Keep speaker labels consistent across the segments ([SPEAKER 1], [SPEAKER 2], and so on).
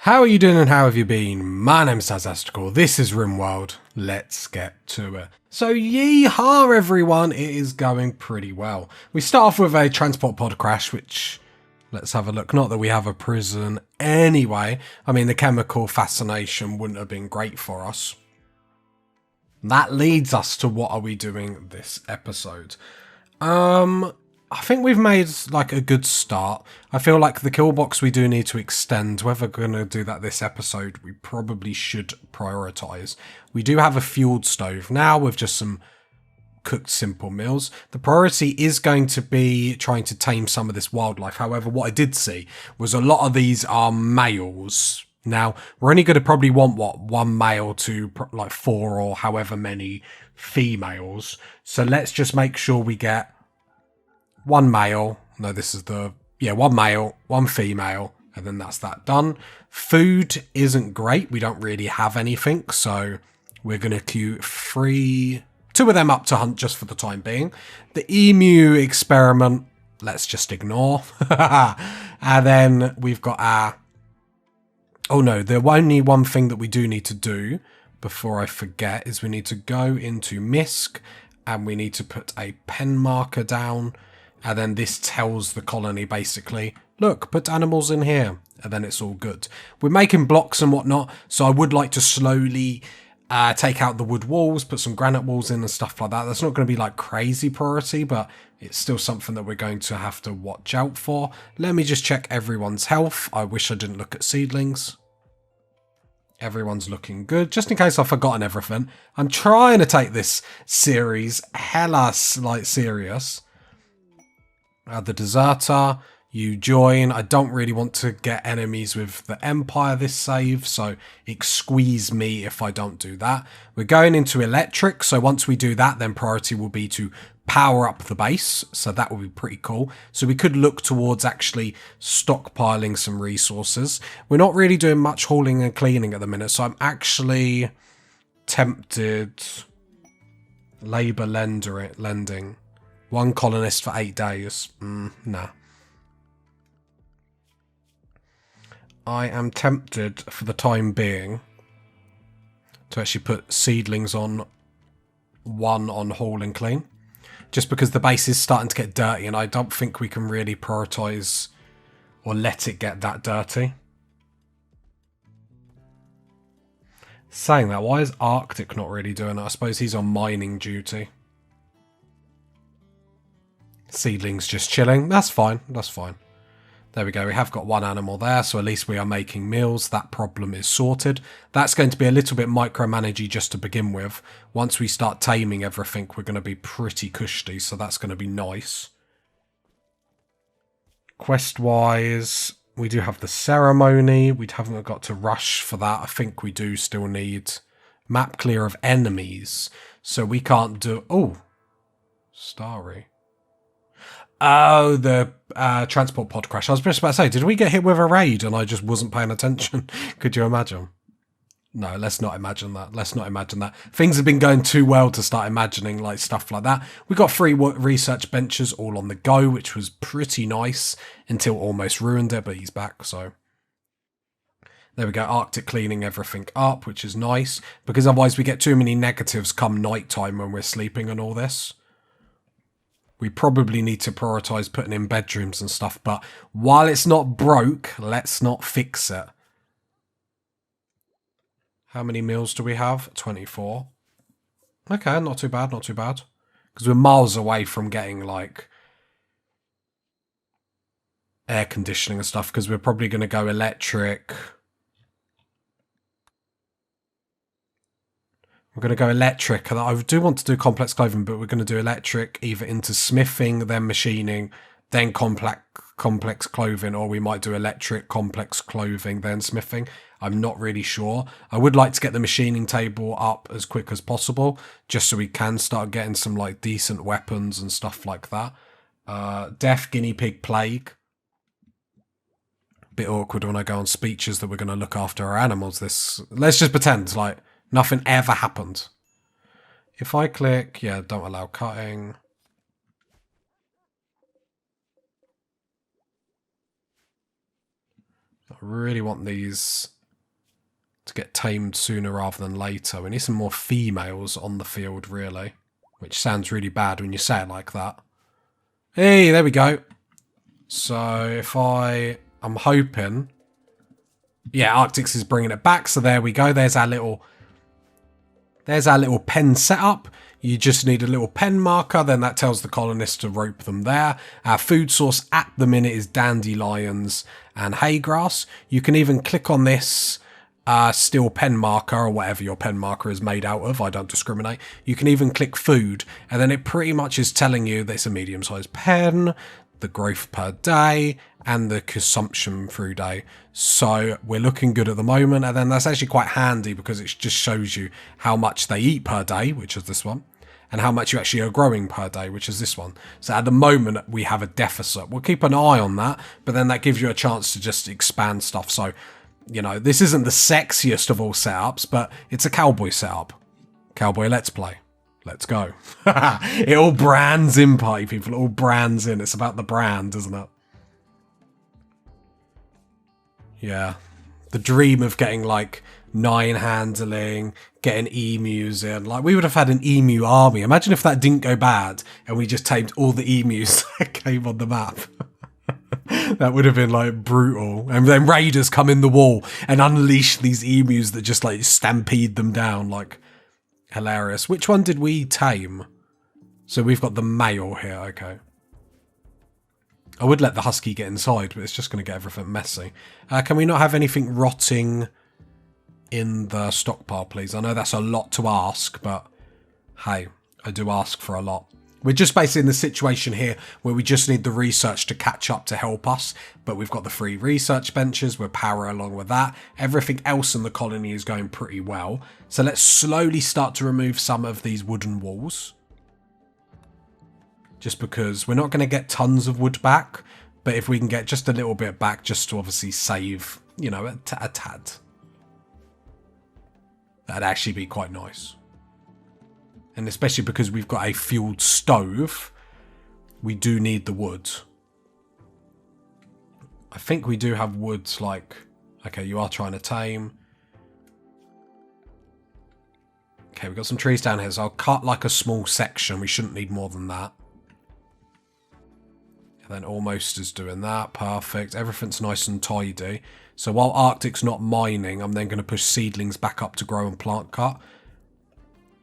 [SPEAKER 1] How are you doing and how have you been? My name is Tazastical, this is Rimworld, let's get to it. So yeehaw everyone, it is going pretty well. We start off with a transport pod crash, which, let's have a look, not that we have a prison anyway. I mean the chemical fascination wouldn't have been great for us. That leads us to what are we doing this episode. I think we've made like a good start. I feel like the kill box we do need to extend. Whether we're going to do that this episode, we probably should prioritise. We do have a fueled stove now with just some cooked simple meals. The priority is going to be trying to tame some of this wildlife. However, what I did see was a lot of these are males. Now, we're only going to probably want, one male to like 4 or however many females. So let's just make sure we get one male. No, this is one male, one female, and then that's that done. Food isn't great. We don't really have anything, so we're going to queue 2 of them up to hunt just for the time being. The emu experiment, let's just ignore. And then we've got our... Oh no, the only one thing that we do need to do before I forget is we need to go into MISC and we need to put a pen marker down. And then this tells the colony basically, look, put animals in here. And then it's all good. We're making blocks and whatnot. So I would like to slowly take out the wood walls, put some granite walls in and stuff like that. That's not going to be like crazy priority, but it's still something that we're going to have to watch out for. Let me just check everyone's health. I wish I didn't look at seedlings. Everyone's looking good, just in case I've forgotten everything. I'm trying to take this series hella like serious. The deserter, you join. I don't really want to get enemies with the Empire this save, so squeeze me if I don't do that. We're going into electric, so once we do that, then priority will be to power up the base, so that will be pretty cool. So we could look towards actually stockpiling some resources. We're not really doing much hauling and cleaning at the minute, so I'm actually tempted. Labour lending. 1 colonist for 8 days. Nah. I am tempted for the time being to actually put seedlings on 1 on haul and clean. Just because the base is starting to get dirty and I don't think we can really prioritise or let it get that dirty. Saying that, why is Arctic not really doing it? I suppose he's on mining duty. Seedlings just chilling. That's fine. That's fine. There we go. We have got 1 animal there, so at least we are making meals. That problem is sorted. That's going to be a little bit micromanagey just to begin with. Once we start taming everything, we're going to be pretty cushy, so that's going to be nice. Quest-wise, we do have the ceremony. We haven't got to rush for that. I think we do still need map clear of enemies, so we can't do... Oh, Starry. Oh, the transport pod crash. I was just about to say, did we get hit with a raid and I just wasn't paying attention? Could you imagine? No, let's not imagine that. Let's not imagine that. Things have been going too well to start imagining like stuff like that. We got 3 research benches all on the go, which was pretty nice until almost ruined it, but he's back, so... There we go, Arctic cleaning everything up, which is nice, because otherwise we get too many negatives come night time when we're sleeping and all this. We probably need to prioritise putting in bedrooms and stuff, but while it's not broke, let's not fix it. How many meals do we have? 24. Okay, not too bad, not too bad. Because we're miles away from getting, like, air conditioning and stuff, because we're probably going to go electric. We're going to go electric. I do want to do complex clothing, but we're going to do electric either into smithing, then machining, then complex clothing, or we might do electric, complex clothing, then smithing. I'm not really sure. I would like to get the machining table up as quick as possible, just so we can start getting some like decent weapons and stuff like that. Death, guinea pig, plague. Bit awkward when I go on speeches that we're going to look after our animals. Let's just pretend like nothing ever happened. If I click, yeah, don't allow cutting. I really want these to get tamed sooner rather than later. We need some more females on the field, really. Which sounds really bad when you say it like that. Hey, there we go. So if I'm hoping... Yeah, Arctics is bringing it back. So there we go. There's our little pen setup. You just need a little pen marker. Then that tells the colonists to rope them there. Our food source at the minute is dandelions and hay grass. You can even click on this steel pen marker or whatever your pen marker is made out of. I don't discriminate. You can even click food. And then it pretty much is telling you that it's a medium-sized pen, the growth per day, and the consumption through day. So we're looking good at the moment, and then that's actually quite handy because it just shows you how much they eat per day, which is this one, and how much you actually are growing per day, which is this one. So at the moment we have a deficit. We'll keep an eye on that, but then that gives you a chance to just expand stuff. So, you know, this isn't the sexiest of all setups, but it's a cowboy setup. Cowboy Let's Play. Let's go. It all brands in, party people. It all brands in. It's about the brand, isn't it? Yeah. The dream of getting, like, 9 handling, getting emus in. Like, we would have had an emu army. Imagine if that didn't go bad and we just tamed all the emus that came on the map. That would have been, like, brutal. And then raiders come in the wall and unleash these emus that just, like, stampede them down, like... Hilarious. Which one did we tame? So we've got the male here, okay. I would let the husky get inside, but it's just going to get everything messy. Can we not have anything rotting in the stockpile, please? I know that's a lot to ask, but hey, I do ask for a lot. We're just basically in the situation here where we just need the research to catch up to help us, but we've got the free research benches, we're powering along with that. Everything else in the colony is going pretty well. So let's slowly start to remove some of these wooden walls. Just because we're not going to get tons of wood back, but if we can get just a little bit back just to obviously save, you know, a tad. That'd actually be quite nice. And especially because we've got a fueled stove, we do need the wood. I think we do have woods like... Okay, you are trying to tame. Okay, we've got some trees down here, so I'll cut like a small section. We shouldn't need more than that. And then almost is doing that. Perfect. Everything's nice and tidy. So while Arctic's not mining, I'm then going to push seedlings back up to grow and plant cut.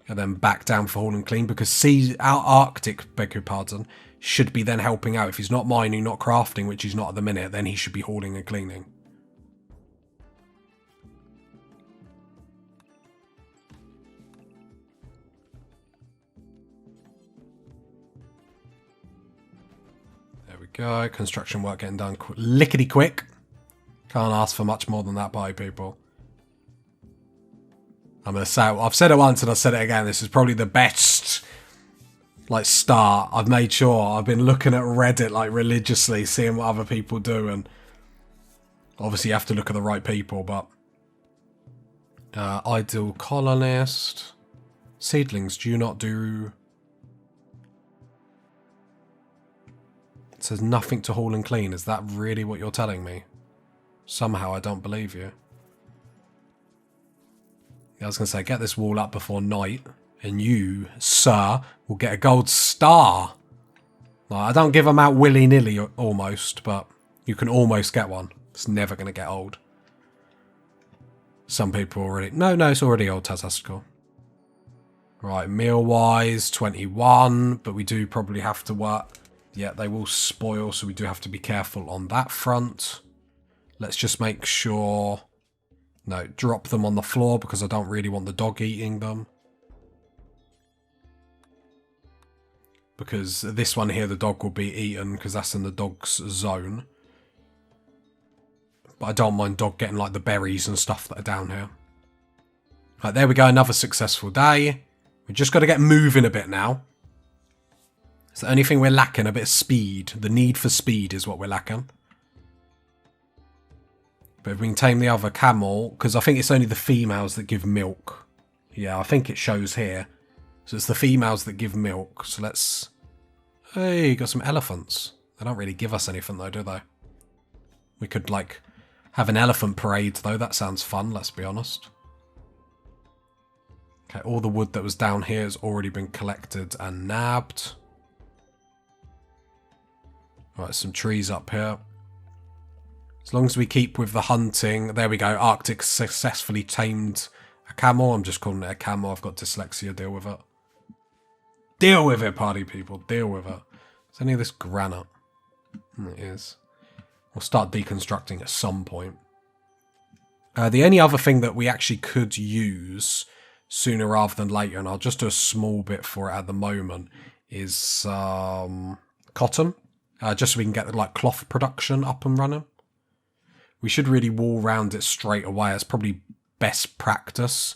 [SPEAKER 1] And then back down for haul and clean, because our Arctic, beg your pardon, should be then helping out. If he's not mining, not crafting, which he's not at the minute, then he should be hauling and cleaning. There we go. Construction work getting done lickety quick. Can't ask for much more than that, by people. I'm going to say, I've said it once and I've said it again, this is probably the best, like, start. I've made sure, I've been looking at Reddit, like, religiously, seeing what other people do, and obviously you have to look at the right people, but... ideal colonist... Seedlings, do you not do... It says nothing to haul and clean, is that really what you're telling me? Somehow I don't believe you. I was going to say, get this wall up before night, and you, sir, will get a gold star. Like, I don't give them out willy-nilly, almost, but you can almost get one. It's never going to get old. Some people already... No, it's already old, Tazastical. Right, meal-wise, 21, but we do probably have to work... Yeah, they will spoil, so we do have to be careful on that front. Let's just make sure... No, drop them on the floor because I don't really want the dog eating them. Because this one here, the dog will be eaten because that's in the dog's zone. But I don't mind dog getting like the berries and stuff that are down here. Right, there we go, another successful day. We've just got to get moving a bit now. It's the only thing we're lacking, a bit of speed. The need for speed is what we're lacking. But if we can tame the other camel, because I think it's only the females that give milk. Yeah, I think it shows here. So it's the females that give milk. So let's... Hey, got some elephants. They don't really give us anything though, do they? We could, like, Have an elephant parade, though. That sounds fun, let's be honest. Okay, all the wood that was down here has already been collected and nabbed. Right, some trees up here. As long as we keep with the hunting. There we go. Arctic successfully tamed a camel. I'm just calling it a camel. I've got dyslexia. Deal with it. Deal with it, party people. Deal with it. Is any of this granite? It is. We'll start deconstructing at some point. The only other thing that we actually could use sooner rather than later, and I'll just do a small bit for it at the moment, is cotton. Just so we can get the cloth production up and running. We should really wall round it straight away. It's probably best practice.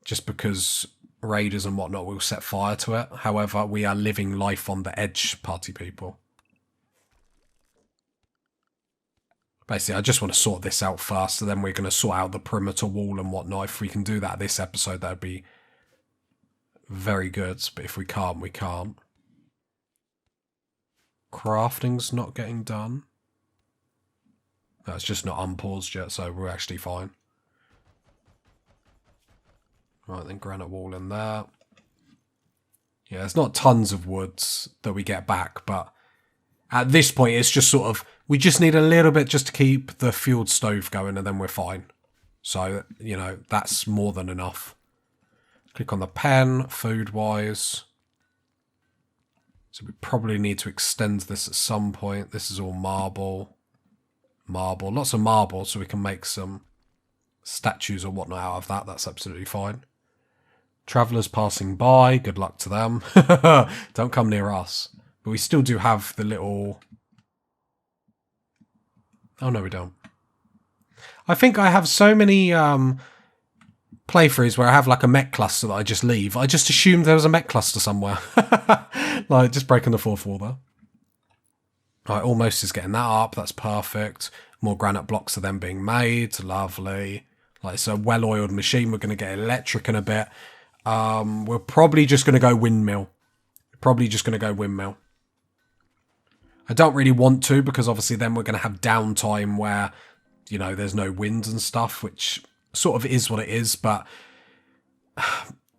[SPEAKER 1] Just because raiders and whatnot will set fire to it. However, we are living life on the edge, party people. Basically, I just want to sort this out first, so then we're going to sort out the perimeter wall and whatnot. If we can do that this episode, that would be very good. But if we can't, we can't. Crafting's not getting done. No, it's just not unpaused yet, so we're actually fine. Right, then granite wall in there. Yeah, there's not tons of woods that we get back, but at this point, it's just sort of, we just need a little bit just to keep the fueled stove going, and then we're fine. So, you know, that's more than enough. Click on the pen, food-wise. So we probably need to extend this at some point. This is all marble. Marble. Lots of marble, so we can make some statues or whatnot out of that. That's absolutely fine. Travellers passing by. Good luck to them. Don't come near us. But we still do have the little... Oh, no, we don't. I think I have so many playthroughs where I have like a mech cluster that I just leave. I just assumed there was a mech cluster somewhere. Like, just breaking the fourth wall there. Right, almost is getting that up. That's perfect. More granite blocks are then being made. Lovely. Like, it's a well-oiled machine. We're going to get electric in a bit. We're probably just going to go windmill. Probably just going to go windmill. I don't really want to, because obviously then we're going to have downtime where, you know, there's no wind and stuff, which sort of is what it is, but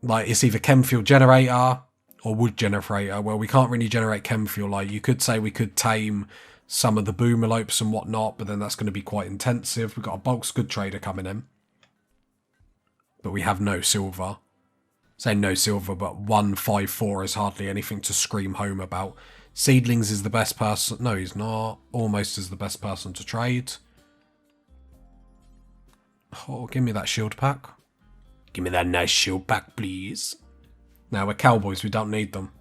[SPEAKER 1] like, it's either chem fuel generator or wood generator. Well, we can't really generate chem fuel. Like, you could say we could tame some of the boomalopes and whatnot, but then that's going to be quite intensive. We've got a bulk good trader coming in, but we have no silver. Say no silver, but 154 is hardly anything to scream home about. Seedlings is the best person. No, he's not. Almost is the best person to trade. Oh, give me that shield pack. Give me that nice shield pack, please. Now, we're cowboys. We don't need them.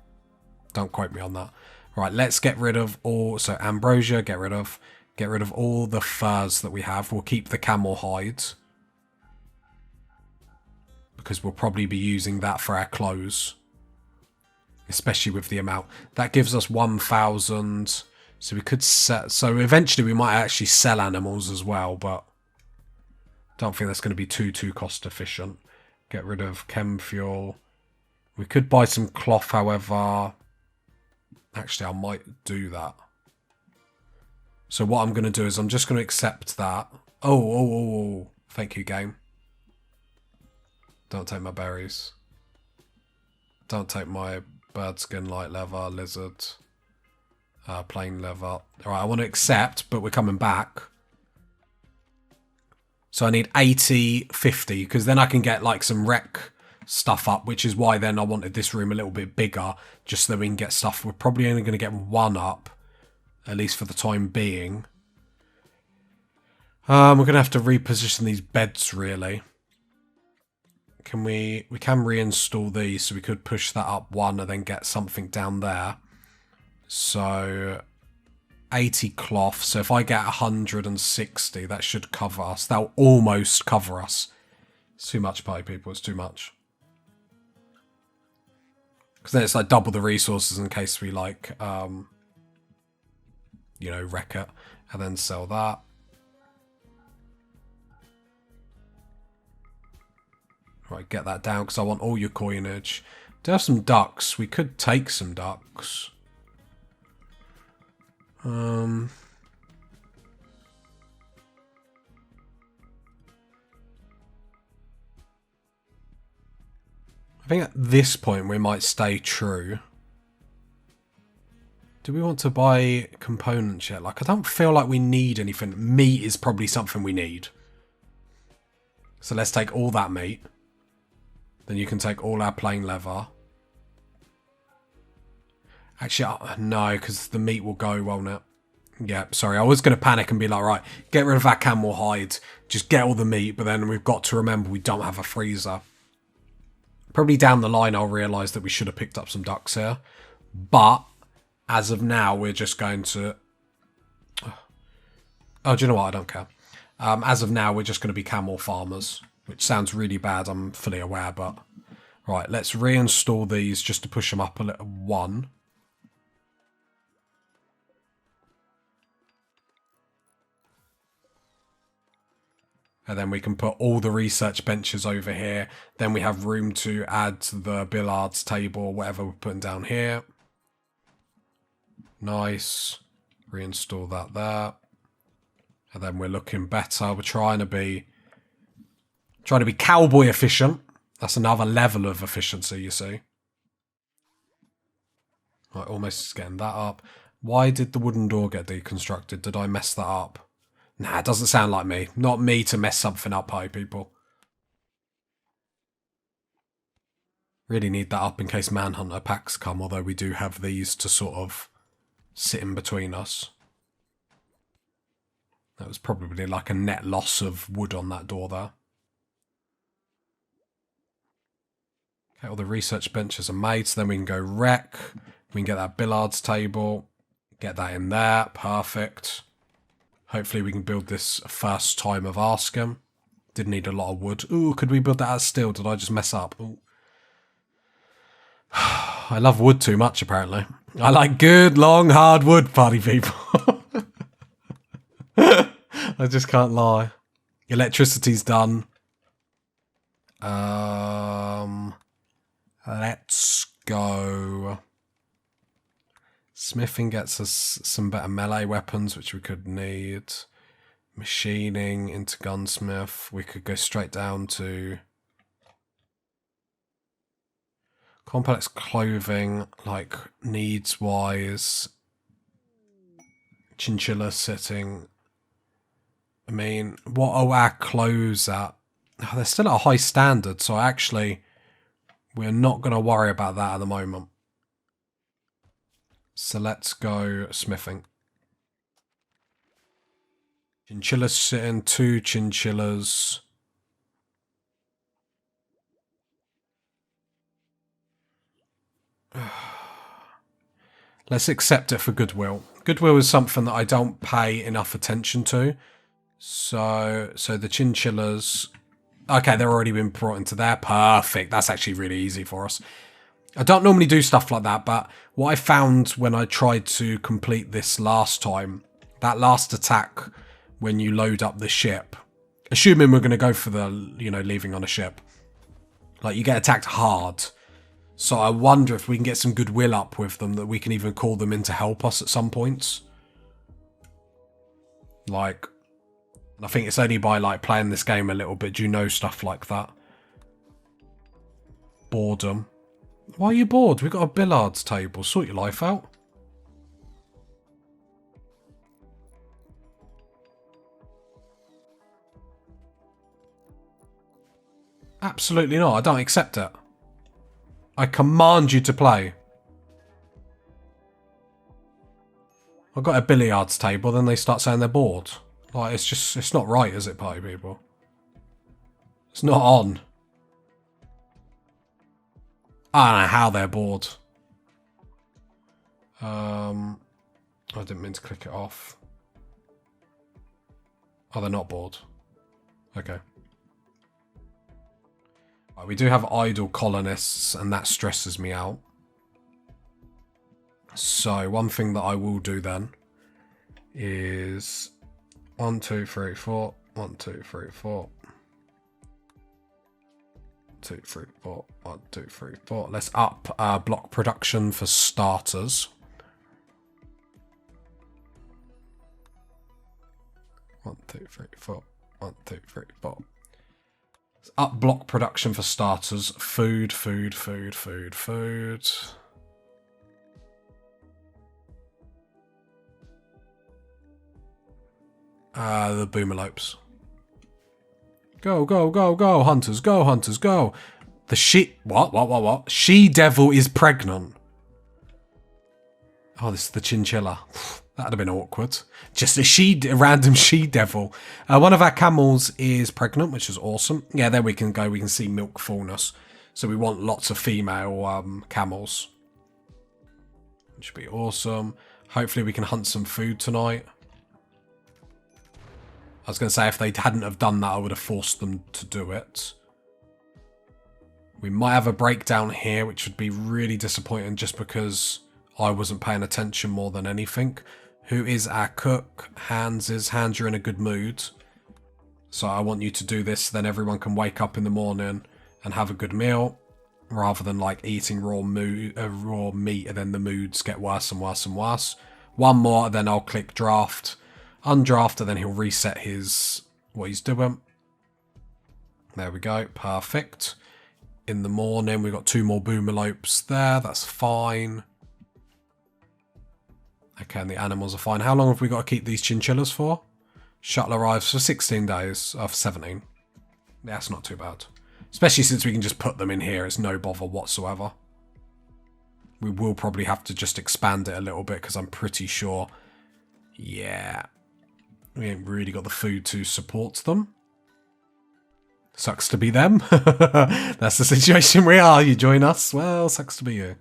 [SPEAKER 1] Don't quote me on that. Right, let's get rid of all... So, ambrosia, get rid of. Get rid of all the furs that we have. We'll keep the camel hides, because we'll probably be using that for our clothes. Especially with the amount. That gives us 1,000. So we could set... So eventually we might actually sell animals as well, but don't think that's going to be too cost efficient. Get rid of chem fuel. We could buy some cloth, however. Actually, I might do that. So what I'm going to do is I'm just going to accept that. Oh. Thank you, game. Don't take my berries. Don't take my bird skin, light leather, lizard, plain leather. Alright, I want to accept, but we're coming back. So I need 80, 50, because then I can get like some rec stuff up, which is why then I wanted this room a little bit bigger, just so that we can get stuff. We're probably only going to get one up, at least for the time being. We're going to have to reposition these beds, really. Can we can reinstall these, so we could push that up one and then get something down there. So 80 cloth. So if I get 160, that should cover us. That'll almost cover us. It's too much, party people. It's too much. Because then it's like double the resources in case we like, you know, wreck it and then sell that. Right, get that down, because I want all your coinage. Do have some ducks. We could take some ducks. think at this point we might stay true. Do we want to buy components yet? Like, I don't feel like we need anything. Meat is probably something we need. So let's take all that meat. Then you can take all our plain leather. Actually, no, because the meat will go, won't it? Yeah, sorry. I was going to panic and be like, right, get rid of that camel hide. Just get all the meat. But then we've got to remember we don't have a freezer. Probably down the line I'll realise that we should have picked up some ducks here. But as of now, we're just going to... Oh, do you know what? I don't care. As of now, we're just going to be camel farmers. Which sounds really bad, I'm fully aware, but... Right, let's reinstall these just to push them up a little. 1. And then we can put all the research benches over here. Then we have room to add the billiards table or whatever we're putting down here. Nice. Reinstall that there. And then we're looking better. We're trying to be cowboy efficient. That's another level of efficiency, you see. Right, almost getting that up. Why did the wooden door get deconstructed? Did I mess that up? Nah, it doesn't sound like me. Not me to mess something up, hi, people. Really need that up in case Manhunter packs come, although we do have these to sort of sit in between us. That was probably like a net loss of wood on that door there. Okay, all the research benches are made, so then we can go wreck. We can get that billiards table. Get that in there. Perfect. Hopefully we can build this first time of asking. Did need a lot of wood. Ooh, could we build that as steel? Did I just mess up? Ooh. I love wood too much, apparently. I like good, long, hard wood, party people. I just can't lie. Electricity's done. Let's go. Smithing gets us some better melee weapons, which we could need. Machining into gunsmith. We could go straight down to complex clothing, like needs-wise. Chinchilla sitting. I mean, what are our clothes at? Oh, they're still at a high standard, so actually we're not going to worry about that at the moment. So let's go smithing. Chinchillas sitting, 2 chinchillas. Let's accept it for goodwill. Goodwill is something that I don't pay enough attention to. So the chinchillas... Okay, they're already been brought into there. Perfect. That's actually really easy for us. I don't normally do stuff like that, but what I found when I tried to complete this last time, that last attack when you load up the ship, assuming we're going to go for the, leaving on a ship, like you get attacked hard. So I wonder if we can get some goodwill up with them, that we can even call them in to help us at some points. Like, I think it's only by like playing this game a little bit, do you know stuff like that? Boredom. Why are you bored? We've got a billiards table. Sort your life out. Absolutely not. I don't accept it. I command you to play. I've got a billiards table, then they start saying they're bored. Like, it's not right, is it, party people? It's not on. I don't know how they're bored. I didn't mean to click it off. Oh, they're not bored. Okay. Right, we do have idle colonists, and that stresses me out. So, one thing that I will do then is 1, 2, 3, 4. 1, 2, 3, 4. 2, 3, 4. 1, 2, 3, 4. Let's up block production for starters. 1, 2, 3, 4. 1, 2, 3, 4. Up block production for starters. Food, food, food, food, food. The boomalopes. Go, go, go, go, hunters, go, hunters, go. The what? She-devil is pregnant. Oh, this is the chinchilla. That'd have been awkward. Just a random she-devil. One of our camels is pregnant, which is awesome. Yeah, there we can go. We can see milk fullness. So we want lots of female camels. Which should be awesome. Hopefully we can hunt some food tonight. I was going to say, if they hadn't have done that, I would have forced them to do it. We might have a breakdown here, which would be really disappointing just because I wasn't paying attention more than anything. Who is our cook? Hans is. Hans, you're in a good mood. So I want you to do this, then everyone can wake up in the morning and have a good meal, rather than like eating raw meat and then the moods get worse and worse and worse. One more, then I'll click draft. Undraft, and then he'll reset what he's doing. There we go. Perfect. In the morning, we've got 2 more boomalopes there. That's fine. Okay, and the animals are fine. How long have we got to keep these chinchillas for? Shuttle arrives for 16 days. For 17. Yeah, that's not too bad. Especially since we can just put them in here. It's no bother whatsoever. We will probably have to just expand it a little bit because I'm pretty sure... Yeah. We ain't really got the food to support them. Sucks to be them. That's the situation we are. You join us. Well, sucks to be you.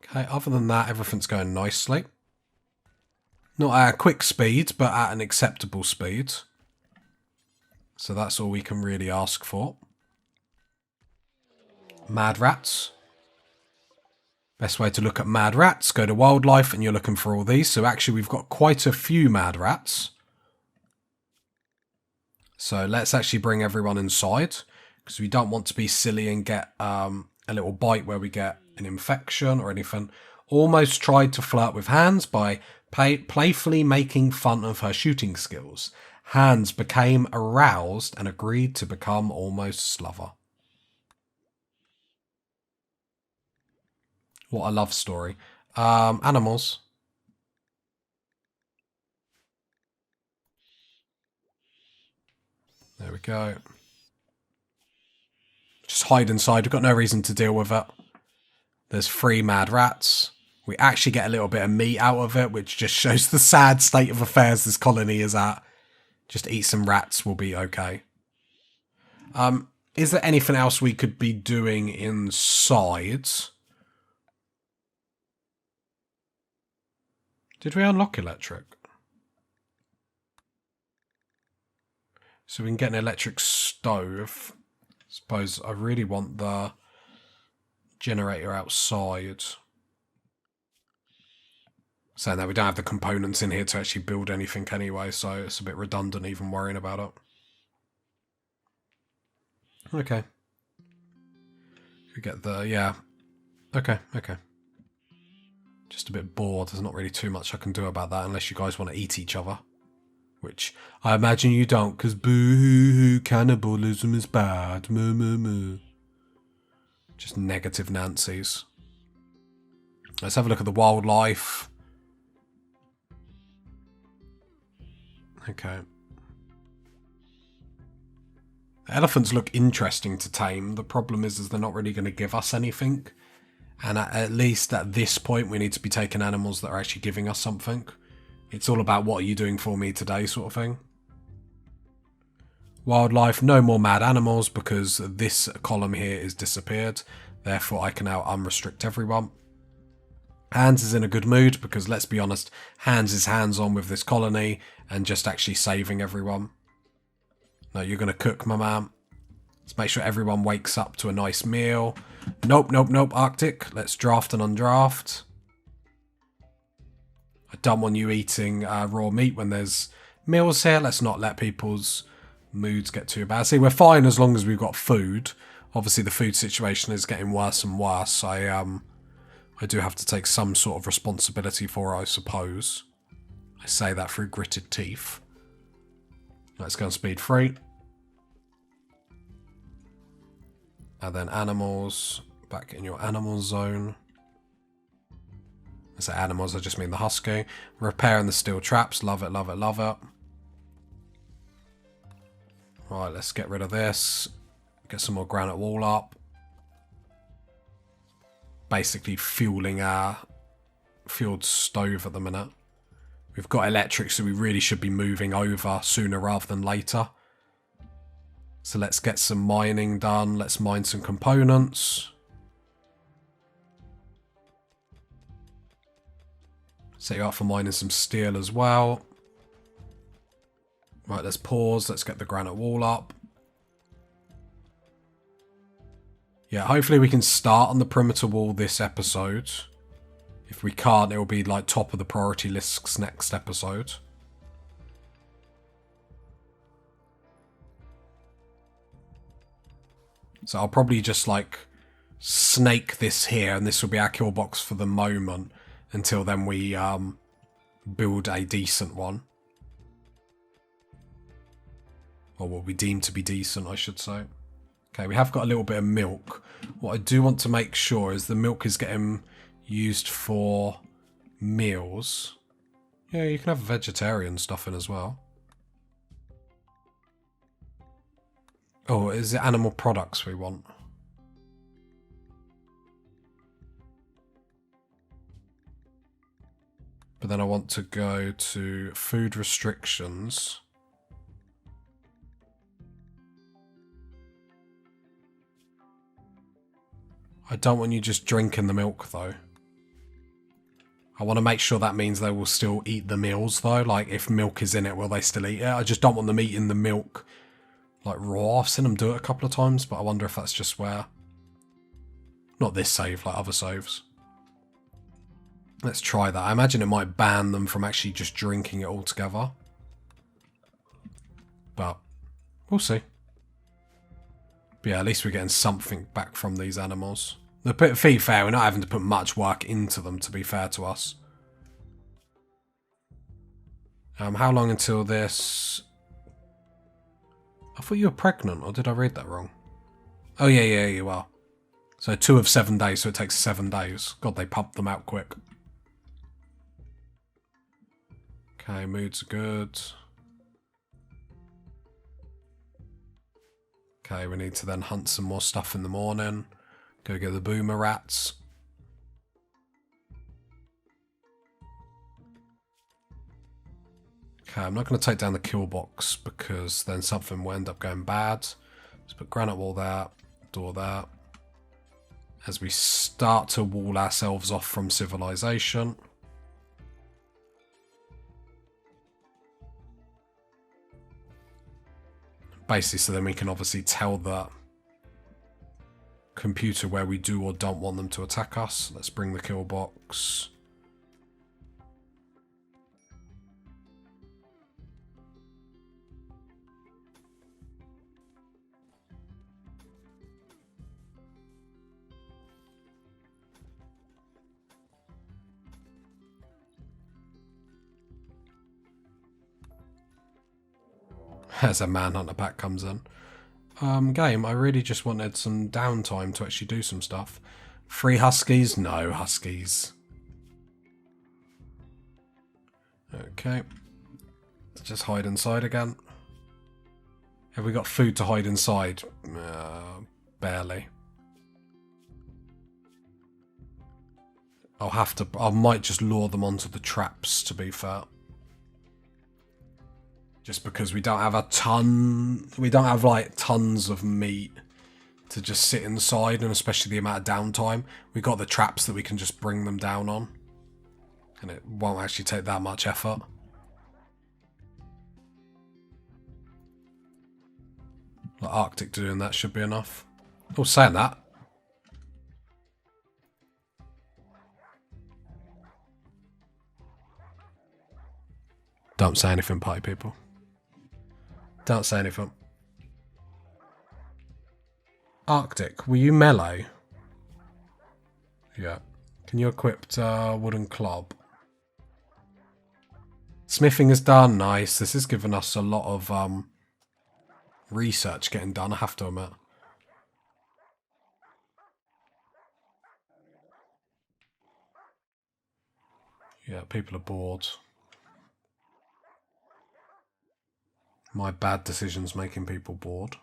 [SPEAKER 1] Okay, other than that, everything's going nicely. Not at a quick speed, but at an acceptable speed. So that's all we can really ask for. Mad rats. Best way to look at mad rats, go to wildlife and you're looking for all these. So actually we've got quite a few mad rats. So let's actually bring everyone inside, because we don't want to be silly and get a little bite where we get an infection or anything. Almost tried to flirt with Hans by playfully making fun of her shooting skills. Hans became aroused and agreed to become almost Slover. What a love story. Animals. There we go. Just hide inside. We've got no reason to deal with it. There's 3 mad rats. We actually get a little bit of meat out of it, which just shows the sad state of affairs this colony is at. Just eat some rats, we'll be okay. Is there anything else we could be doing inside? Did we unlock electric? So we can get an electric stove. Suppose I really want the generator outside. Saying that we don't have the components in here to actually build anything anyway, so it's a bit redundant even worrying about it. Okay. We get the, yeah. Okay. Just a bit bored. There's not really too much I can do about that unless you guys want to eat each other. Which I imagine you don't, because boo-hoo, cannibalism is bad. Moo, moo, moo. Just negative Nancy's. Let's have a look at the wildlife. Okay. The elephants look interesting to tame. The problem is they're not really going to give us anything. And at least at this point, we need to be taking animals that are actually giving us something. It's all about what are you doing for me today sort of thing. Wildlife, no more mad animals because this column here is disappeared. Therefore, I can now unrestrict everyone. Hans is in a good mood because, let's be honest, Hans is hands-on with this colony and just actually saving everyone. No, you're going to cook, my man. Let's make sure everyone wakes up to a nice meal. Nope, Arctic. Let's draft and undraft. I don't want you eating raw meat when there's meals here. Let's not let people's moods get too bad. See, we're fine as long as we've got food. Obviously, the food situation is getting worse and worse. I do have to take some sort of responsibility for it, I suppose. I say that through gritted teeth. Let's go on speed 3. And then animals. Back in your animal zone. I say animals, I just mean the husky. Repairing the steel traps. Love it, love it, love it. Right, let's get rid of this. Get some more granite wall up. Basically fueling our fueled stove at the minute. We've got electric, so we really should be moving over sooner rather than later. So let's get some mining done. Let's mine some components. Set you up for mining some steel as well. Right, let's pause. Let's get the granite wall up. Yeah, hopefully we can start on the perimeter wall this episode. If we can't, it will be like top of the priority lists next episode. So I'll probably just like snake this here, and this will be our kill box for the moment until then we build a decent one. Or what we deem to be decent, I should say. Okay, we have got a little bit of milk. What I do want to make sure is the milk is getting used for meals. Yeah, you can have vegetarian stuff in as well. Oh, is it animal products we want? But then I want to go to food restrictions. I don't want you just drinking the milk though. I want to make sure that means they will still eat the meals though. Like if milk is in it, will they still eat it? I just don't want them eating the milk like raw. I've seen them do it a couple of times, but I wonder if that's just where... Not this save, like other saves. Let's try that. I imagine it might ban them from actually just drinking it altogether. But we'll see. But yeah, at least we're getting something back from these animals. To be fair, we're not having to put much work into them, to be fair to us. How long until this... I thought you were pregnant, or did I read that wrong? Oh yeah, you are. So 2 of 7 days, so it takes 7 days. God, they pumped them out quick. Okay, moods are good. Okay, we need to then hunt some more stuff in the morning. Go get the boomer rats. Okay, I'm not going to take down the kill box because then something will end up going bad. Let's put granite wall there, door there. As we start to wall ourselves off from civilization. Basically, so then we can obviously tell the computer where we do or don't want them to attack us. Let's bring the kill box. As a manhunter pack comes in. Game, I really just wanted some downtime to actually do some stuff. 3 huskies? No huskies. Okay. Let's just hide inside again. Have we got food to hide inside? Barely. I might just lure them onto the traps, to be fair. Just because we don't have like tons of meat to just sit inside, and especially the amount of downtime. We got the traps that we can just bring them down on. And it won't actually take that much effort. Like Arctic doing that should be enough. Oh, saying that. Don't say anything, party people. Don't say anything. Arctic, were you melee? Yeah. Can you equip wooden club? Smithing is done. Nice. This is giving us a lot of research getting done, I have to admit. Yeah, people are bored. My bad decisions making people bored.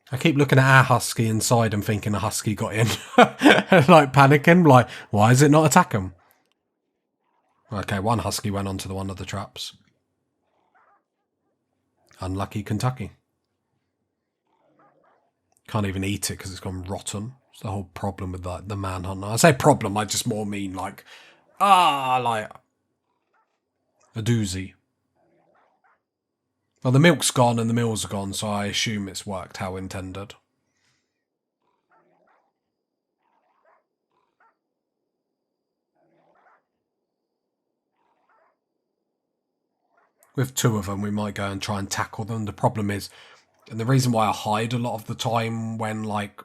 [SPEAKER 1] I keep looking at our husky inside and thinking a husky got in. Like panicking, like, why is it not attacking? Okay, one husky went onto one of the traps. Unlucky Kentucky. Can't even eat it because it's gone rotten. It's the whole problem with like the manhunter. I say problem, I just more mean like, like a doozy. Well, the milk's gone and the meals are gone, so I assume it's worked how intended. With two of them, we might go and try and tackle them. The problem is, and the reason why I hide a lot of the time when like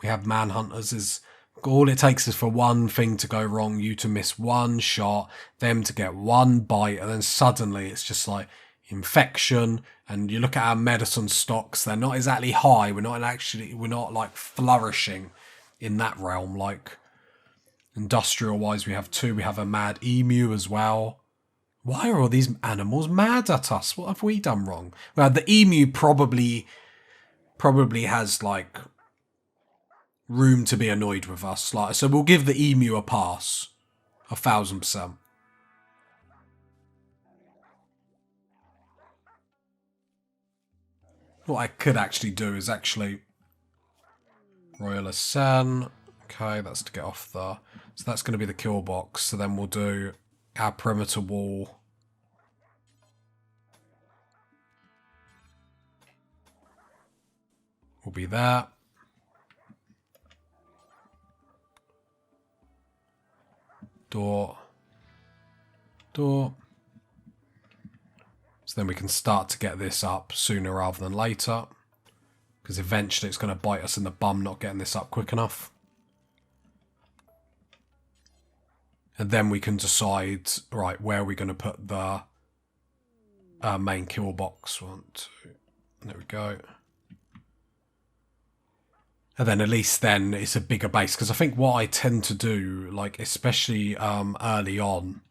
[SPEAKER 1] we have manhunters is all it takes is for one thing to go wrong, you to miss one shot, them to get one bite, and then suddenly it's just like infection. And you look at our medicine stocks, they're not exactly high. We're not like flourishing in that realm. Like industrial wise, we have two. We have a mad emu as well. Why are all these animals mad at us? What have we done wrong? Well, the emu probably has like room to be annoyed with us. Like, so we'll give the emu a pass, 1,000%. What I could actually do is actually Royal Ascent. Okay, that's to get off there. So that's going to be the kill box. So then we'll do our perimeter wall. Will be there. Door. Door. So then we can start to get this up sooner rather than later. Because eventually it's going to bite us in the bum not getting this up quick enough. And then we can decide, right, where are we going to put the main kill box. 1, 2, there we go. And then at least then it's a bigger base. Because I think what I tend to do, like especially early on,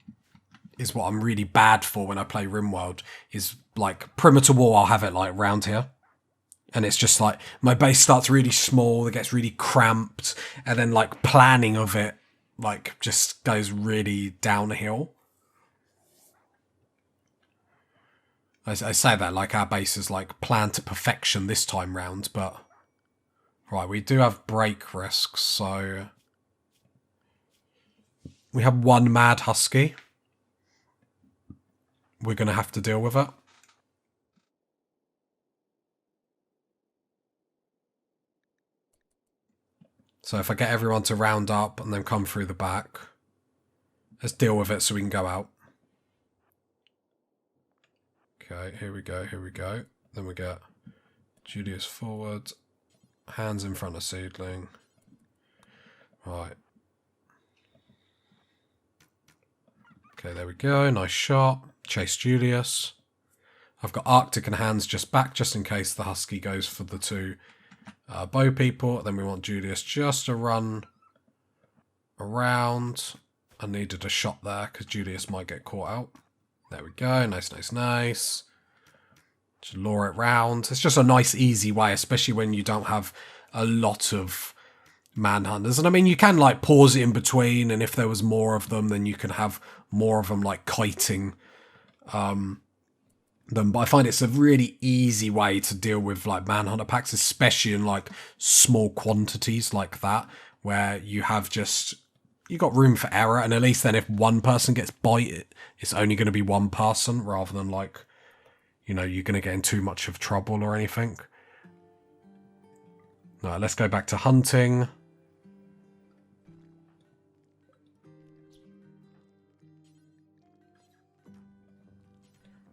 [SPEAKER 1] is what I'm really bad for when I play Rimworld, is like perimeter wall, I'll have it like round here. And it's just like my base starts really small, it gets really cramped, and then like planning of it like just goes really downhill. I say that like our base is like planned to perfection this time round, but right, we do have break risks, so we have one mad husky. We're going to have to deal with it. So if I get everyone to round up and then come through the back, let's deal with it so we can go out. Okay, here we go, here we go. Then we get Julius forward, hands in front of Seedling. Right. Okay, there we go, nice shot. Chase Julius. I've got Arctic and Hands just back, just in case the Husky goes for the two bow people. Then we want Julius just to run around. I needed a shot there because Julius might get caught out. There we go. Nice, nice, nice. Just lure it round. It's just a nice, easy way, especially when you don't have a lot of manhunters. And I mean, you can like pause it in between, and if there was more of them, then you can have more of them like kiting them. But I find it's a really easy way to deal with like manhunter packs, especially in like small quantities like that, where you have just, you got room for error, and at least then if one person gets bite, it's only going to be one person rather than like, you know, you're going to get in too much of trouble or anything. All right, let's go back to hunting.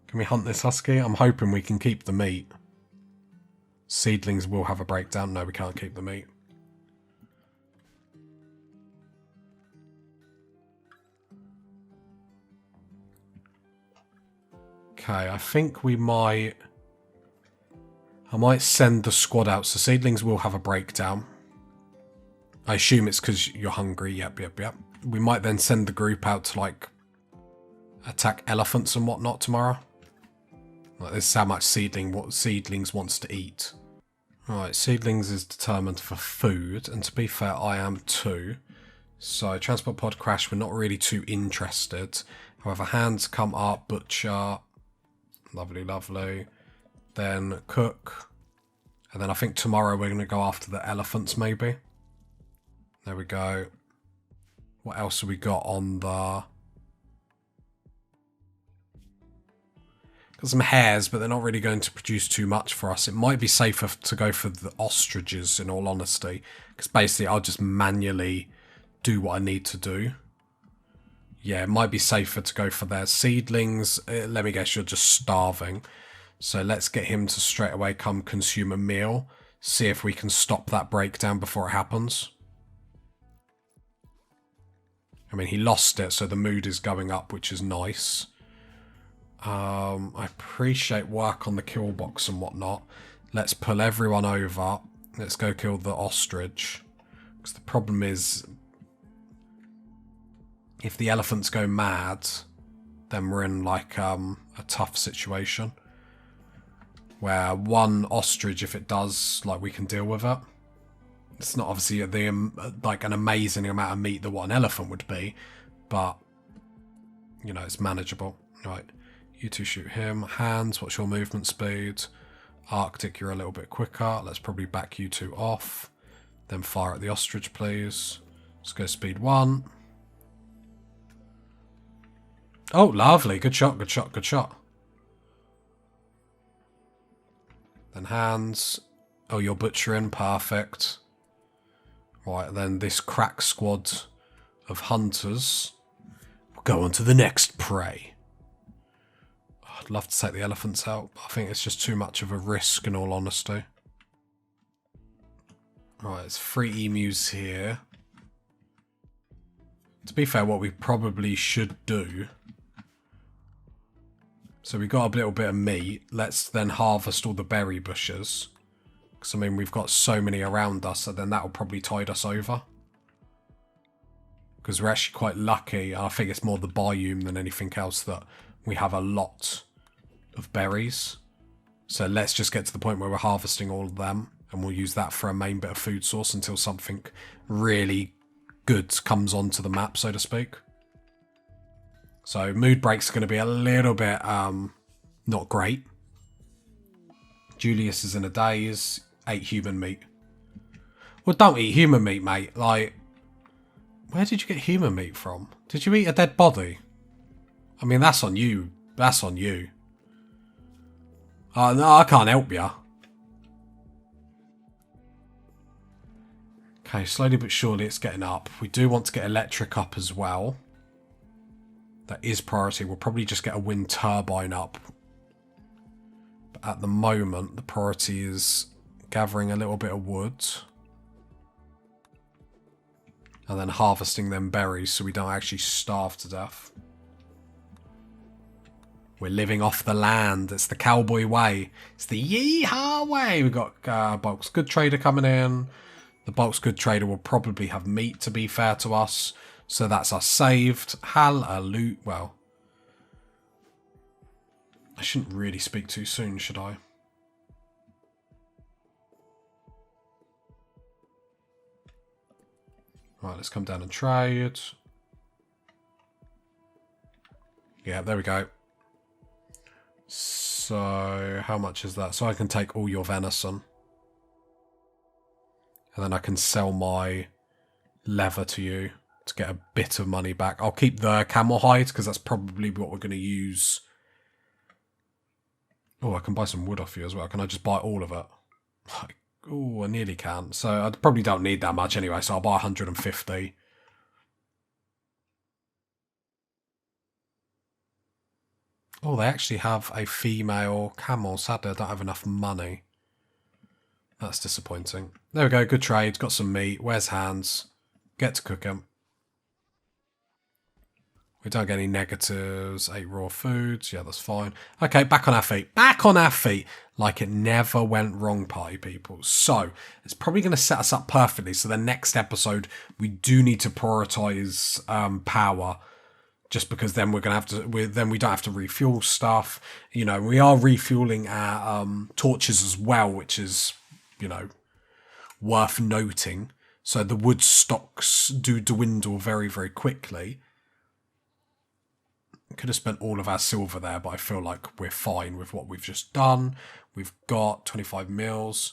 [SPEAKER 1] Can we hunt this husky? I'm hoping we can keep the meat. Seedlings will have a breakdown. No, we can't keep the meat. Okay, I think we might... I might send the squad out, so seedlings will have a breakdown. I assume it's because you're hungry. Yep. We might then send the group out to, like, attack elephants and whatnot tomorrow. Like, this is how much seedlings wants to eat. Alright, seedlings is determined for food, and to be fair, I am too. So, transport pod crash, we're not really too interested. However, hands come up, butcher. Lovely, lovely. Then cook. And then I think tomorrow we're going to go after the elephants, maybe. There we go. What else have we got on the... Got some hares, but they're not really going to produce too much for us. It might be safer to go for the ostriches, in all honesty. Because basically, I'll just manually do what I need to do. Yeah, it might be safer to go for their seedlings. Let me guess, you're just starving. So let's get him to straight away come consume a meal. See if we can stop that breakdown before it happens. I mean, he lost it, so the mood is going up, which is nice. I appreciate work on the kill box and whatnot. Let's pull everyone over. Let's go kill the ostrich. Because the problem is, if the elephants go mad, then we're in like a tough situation. Where one ostrich, if it does, like, we can deal with it. It's not obviously like an amazing amount of meat that what an elephant would be, but you know, it's manageable. Right. You two shoot him. Hands, what's your movement speed? Arctic, you're a little bit quicker. Let's probably back you two off. Then fire at the ostrich, please. Let's go speed 1. Oh, lovely. Good shot, good shot, good shot. Then hands. Oh, you're butchering. Perfect. Right, then this crack squad of hunters will go on to the next prey. I'd love to take the elephants out, but I think it's just too much of a risk, in all honesty. Right, it's 3 emus here. To be fair, what we probably should do... So we got a little bit of meat. Let's then harvest all the berry bushes. Because, I mean, we've got so many around us, so then that'll probably tide us over. Because we're actually quite lucky. I think it's more the biome than anything else that we have a lot of berries. So let's just get to the point where we're harvesting all of them, and we'll use that for a main bit of food source until something really good comes onto the map, so to speak. So mood breaks are going to be a little bit not great. Julius is in a daze. 8 human meat. Well, don't eat human meat, mate. Like, where did you get human meat from? Did you eat a dead body? I mean, that's on you. That's on you. No, I can't help you. Okay, slowly but surely it's getting up. We do want to get electric up as well. That is priority. We'll probably just get a wind turbine up. But at the moment, the priority is gathering a little bit of wood. And then harvesting them berries so we don't actually starve to death. We're living off the land. It's the cowboy way. It's the yeehaw way. We've got Bulk's Good Trader coming in. The Bulk's Good Trader will probably have meat, to be fair to us. So that's us saved. Hallelujah. Well, I shouldn't really speak too soon, should I? Right, let's come down and trade. Yeah, there we go. So, how much is that? So I can take all your venison. And then I can sell my leather to you to get a bit of money back. I'll keep the camel hide because that's probably what we're going to use. Oh, I can buy some wood off you as well. Can I just buy all of it? Oh, I nearly can. So I probably don't need that much anyway, so I'll buy 150. Oh, they actually have a female camel. Sadly, I don't have enough money. That's disappointing. There we go, good trade. Got some meat. Where's Hans? Get to cook him. We don't get any negatives. 8 raw foods. Yeah, that's fine. Okay, back on our feet. Back on our feet. Like it never went wrong, party people. So, it's probably going to set us up perfectly. So, the next episode, we do need to prioritize power. Just because then we're going to have to... then we don't have to refuel stuff. You know, we are refueling our torches as well, which is, you know, worth noting. So, the wood stocks do dwindle very, very quickly. Could have spent all of our silver there, but I feel like we're fine with what we've just done. We've got 25 mils.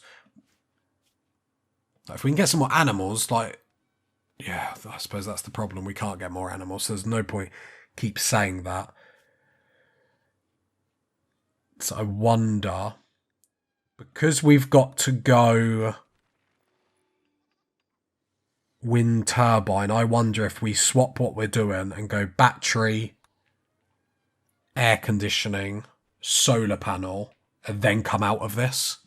[SPEAKER 1] If we can get some more animals, like, yeah, I suppose that's the problem. We can't get more animals, so there's no point keep saying that. So I wonder, because we've got to go wind turbine, I wonder if we swap what we're doing and go battery, air conditioning, solar panel, and then come out of this.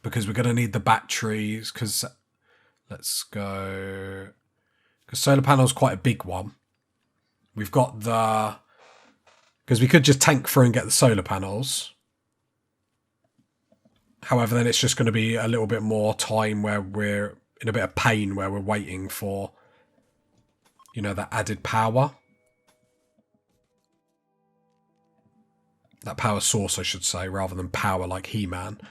[SPEAKER 1] Because we're going to need the batteries, because let's go... Because solar panel is quite a big one. We've got the... Because we could just tank through and get the solar panels. However, then it's just going to be a little bit more time where we're in a bit of pain, where we're waiting for, you know, that added power. That power source, I should say, rather than power like He-Man.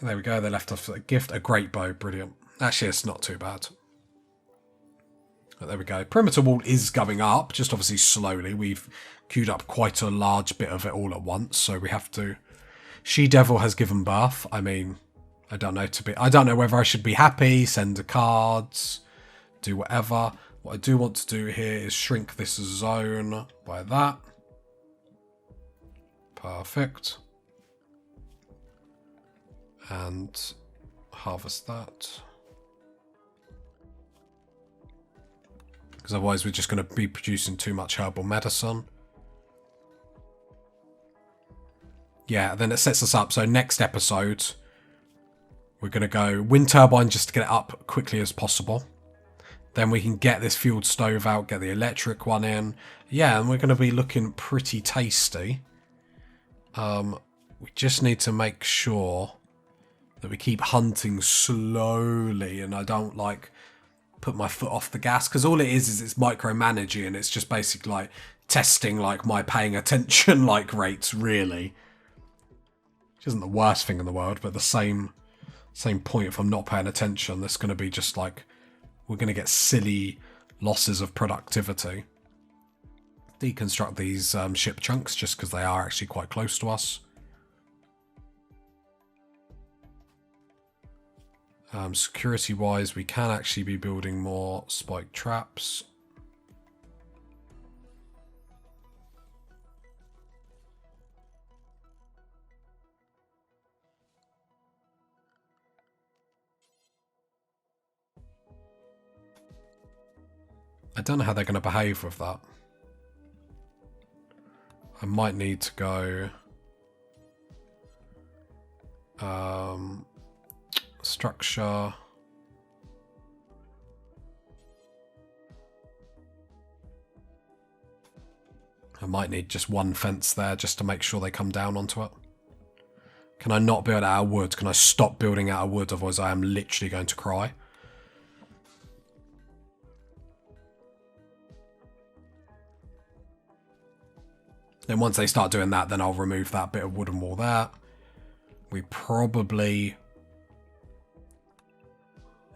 [SPEAKER 1] There we go, they left us a gift. A great bow, brilliant. Actually, it's not too bad. But there we go. Perimeter wall is going up, just obviously slowly. We've queued up quite a large bit of it all at once, so we have to... She-Devil has given birth. I mean, I don't know whether I should be happy, send the cards, do whatever. What I do want to do here is shrink this zone by that. Perfect. And harvest that. Because otherwise we're just going to be producing too much herbal medicine. Yeah, then it sets us up. So next episode, we're going to go wind turbine just to get it up quickly as possible. Then we can get this fueled stove out, get the electric one in. Yeah, and we're going to be looking pretty tasty. We just need to make sure that we keep hunting slowly and I don't, like, put my foot off the gas. Because all it is it's micromanaging and it's just basically, like, testing, like, my paying attention, like, rates, really. Which isn't the worst thing in the world, but the same point, if I'm not paying attention, that's going to be just, like, we're going to get silly losses of productivity. Deconstruct these ship chunks just because they are actually quite close to us. Security wise, we can actually be building more spike traps. I don't know how they're going to behave with that. I might need to go structure. I might need just one fence there just to make sure they come down onto it. Can I not build out of wood? Can I stop building out of wood? Otherwise I am literally going to cry. Then once they start doing that, then I'll remove that bit of wooden wall there. We probably...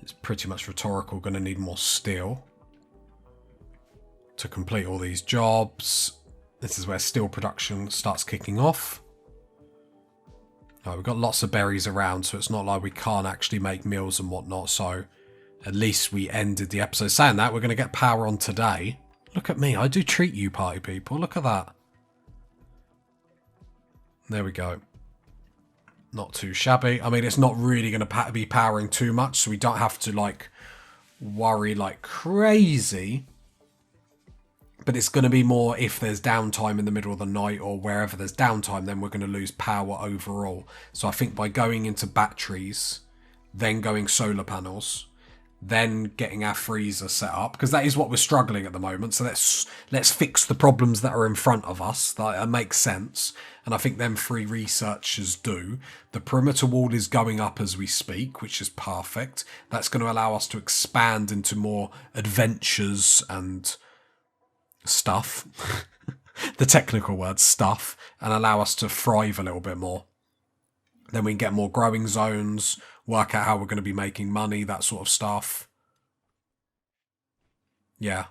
[SPEAKER 1] It's pretty much rhetorical, going to need more steel to complete all these jobs. This is where steel production starts kicking off. Right, we've got lots of berries around, so it's not like we can't actually make meals and whatnot, so at least we ended the episode. Saying that, we're going to get power on today. Look at me, I do treat you, party people. Look at that. There we go. Not too shabby. I mean, it's not really going to be powering too much, so we don't have to, like, worry like crazy. But it's going to be more if there's downtime in the middle of the night or wherever there's downtime, then we're going to lose power overall. So I think by going into batteries, then going solar panels, then getting our freezer set up, because that is what we're struggling at the moment. So let's fix the problems that are in front of us. That makes sense, and I think them 3 researchers do. The perimeter wall is going up as we speak, which is perfect. That's going to allow us to expand into more adventures and stuff. The technical word, stuff, and allow us to thrive a little bit more. Then we can get more growing zones, work out how we're going to be making money, that sort of stuff. Yeah.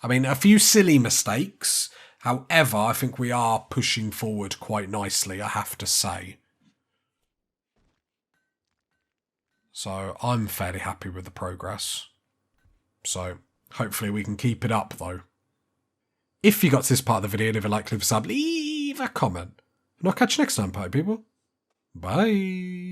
[SPEAKER 1] I mean, a few silly mistakes. However, I think we are pushing forward quite nicely, I have to say. So I'm fairly happy with the progress. So hopefully we can keep it up, though. If you got to this part of the video, leave a like, leave a sub, leave a comment. And I'll catch you next time, party people. Bye.